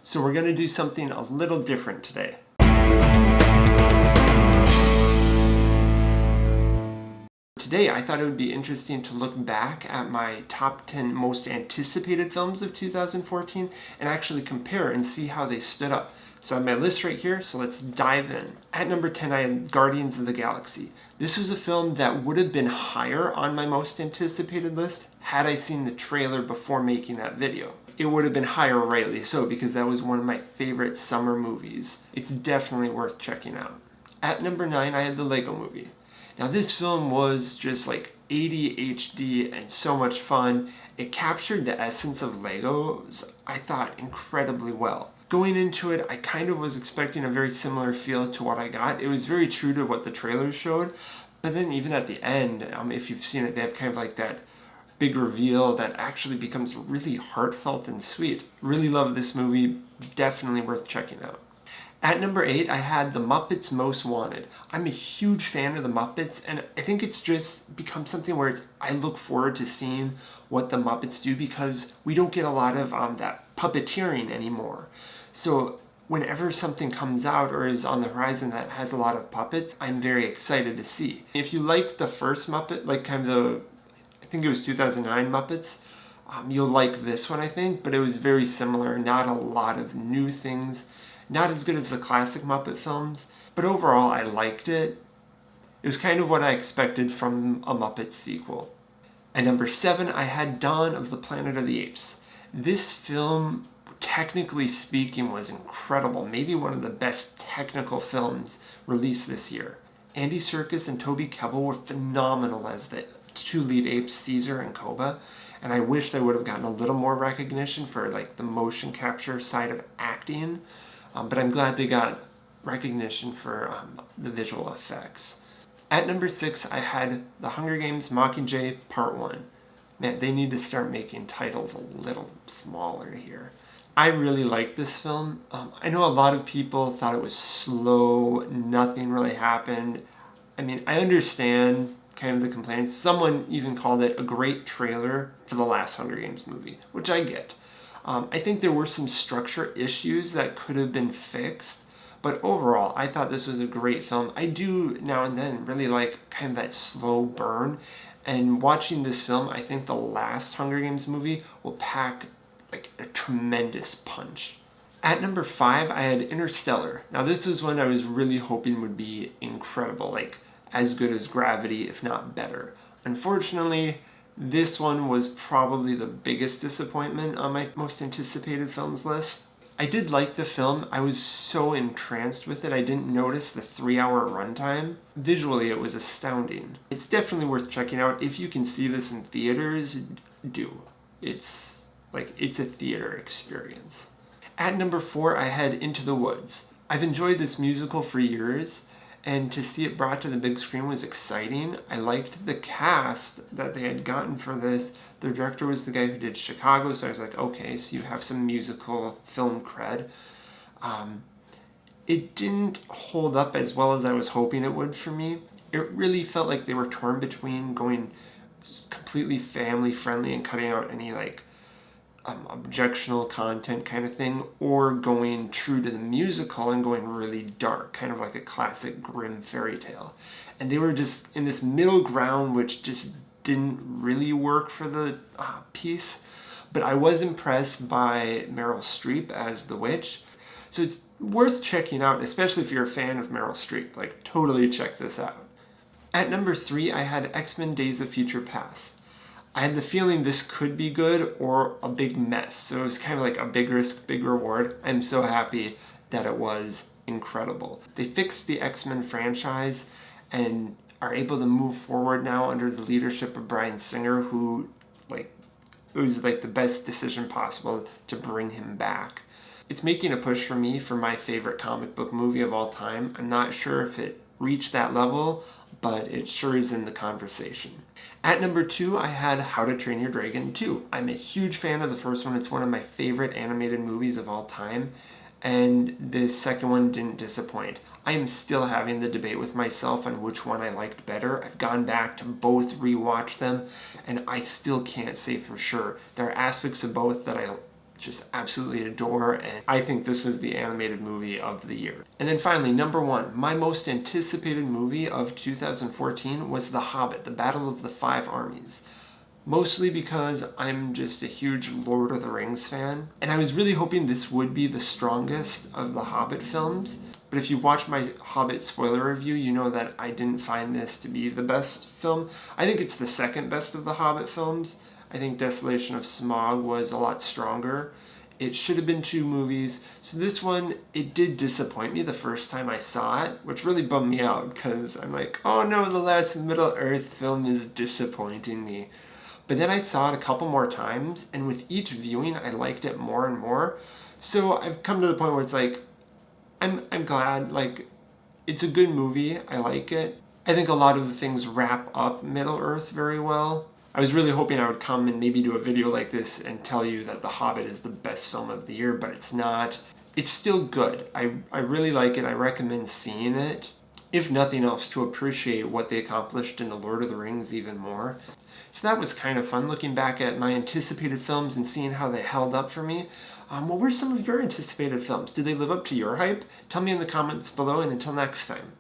So we're going to do something a little different today. Today, I thought it would be interesting to look back at my top 10 most anticipated films of 2014 and actually compare and see how they stood up. So I have my list right here, so let's dive in. At number 10, I had Guardians of the Galaxy. This was a film that would have been higher on my most anticipated list had I seen the trailer before making that video. It would have been higher, rightly so, because that was one of my favorite summer movies. It's definitely worth checking out. At number 9, I had the Lego Movie. Now this film was just like ADHD and so much fun. It captured the essence of Legos, I thought, incredibly well. Going into it, I kind of was expecting a very similar feel to what I got. It was very true to what the trailers showed, but then even at the end, if you've seen it, they have kind of like that big reveal that actually becomes really heartfelt and sweet. Really love this movie, definitely worth checking out. At number 8, I had The Muppets Most Wanted. I'm a huge fan of The Muppets, and I think it's just become something where I look forward to seeing what the Muppets do because we don't get a lot of that puppeteering anymore. So whenever something comes out or is on the horizon that has a lot of puppets, I'm very excited to see. If you liked the first Muppet, like kind of I think it was 2009 Muppets, you'll like this one, I think, but it was very similar, not a lot of new things. Not as good as the classic Muppet films, but overall I liked it. It was kind of what I expected from a Muppet sequel. At number 7, I had Dawn of the Planet of the Apes. This film, technically speaking, was incredible. Maybe one of the best technical films released this year. Andy Serkis and Toby Kebbell were phenomenal as the two lead apes, Caesar and Koba, and I wish they would have gotten a little more recognition for like the motion capture side of acting. But I'm glad they got recognition for the visual effects. At number 6, I had The Hunger Games Mockingjay Part 1. Man, they need to start making titles a little smaller here. I really liked this film. I know a lot of people thought it was slow, nothing really happened. I mean, I understand kind of the complaints. Someone even called it a great trailer for the last Hunger Games movie, which I get. I think there were some structure issues that could have been fixed, but overall, I thought this was a great film. I do now and then really like kind of that slow burn, and watching this film, I think the last Hunger Games movie will pack like a tremendous punch. At number 5, I had Interstellar. Now this was one I was really hoping would be incredible, like as good as Gravity, if not better. Unfortunately, this one was probably the biggest disappointment on my most anticipated films list. I did like the film. I was so entranced with it, I didn't notice the 3-hour runtime. Visually, it was astounding. It's definitely worth checking out. If you can see this in theaters, do. It's a theater experience. At number 4, I had Into the Woods. I've enjoyed this musical for years, and to see it brought to the big screen was exciting. I liked the cast that they had gotten for this. The director was the guy who did Chicago, so I was like, okay, so you have some musical film cred. It didn't hold up as well as I was hoping it would for me. It really felt like they were torn between going completely family friendly and cutting out any objectionable content kind of thing, or going true to the musical and going really dark, kind of like a classic grim fairy tale. And they were just in this middle ground, which just didn't really work for the piece. But I was impressed by Meryl Streep as the witch. So it's worth checking out, especially if you're a fan of Meryl Streep. Like, totally check this out. At number 3, I had X-Men Days of Future Past. I had the feeling this could be good or a big mess. So it was kind of like a big risk, big reward. I'm so happy that it was incredible. They fixed the X-Men franchise and are able to move forward now under the leadership of Bryan Singer, who it was the best decision possible to bring him back. It's making a push for me for my favorite comic book movie of all time. I'm not sure if it reached that level, but it sure is in the conversation. At number 2, I had How to Train Your Dragon 2. I'm a huge fan of the first one. It's one of my favorite animated movies of all time, and the second one didn't disappoint. I am still having the debate with myself on which one I liked better. I've gone back to both, rewatch them, and I still can't say for sure. There are aspects of both that I just absolutely adore, and I think this was the animated movie of the year. And then finally, number one, my most anticipated movie of 2014 was The Hobbit, The Battle of the Five Armies. Mostly because I'm just a huge Lord of the Rings fan, and I was really hoping this would be the strongest of the Hobbit films. But if you've watched my Hobbit spoiler review, you know that I didn't find this to be the best film. I think it's the second best of the Hobbit films. I think Desolation of Smaug was a lot stronger. It should have been two movies. So this one, it did disappoint me the first time I saw it, which really bummed me out because I'm like, oh no, the last Middle-earth film is disappointing me. But then I saw it a couple more times, and with each viewing, I liked it more and more. So I've come to the point where it's like, I'm glad, like, it's a good movie. I like it. I think a lot of the things wrap up Middle-earth very well. I was really hoping I would come and maybe do a video like this and tell you that The Hobbit is the best film of the year, but it's not. It's still good. I really like it. I recommend seeing it, if nothing else, to appreciate what they accomplished in The Lord of the Rings even more. So that was kind of fun, looking back at my anticipated films and seeing how they held up for me. What were some of your anticipated films? Did they live up to your hype? Tell me in the comments below, and until next time.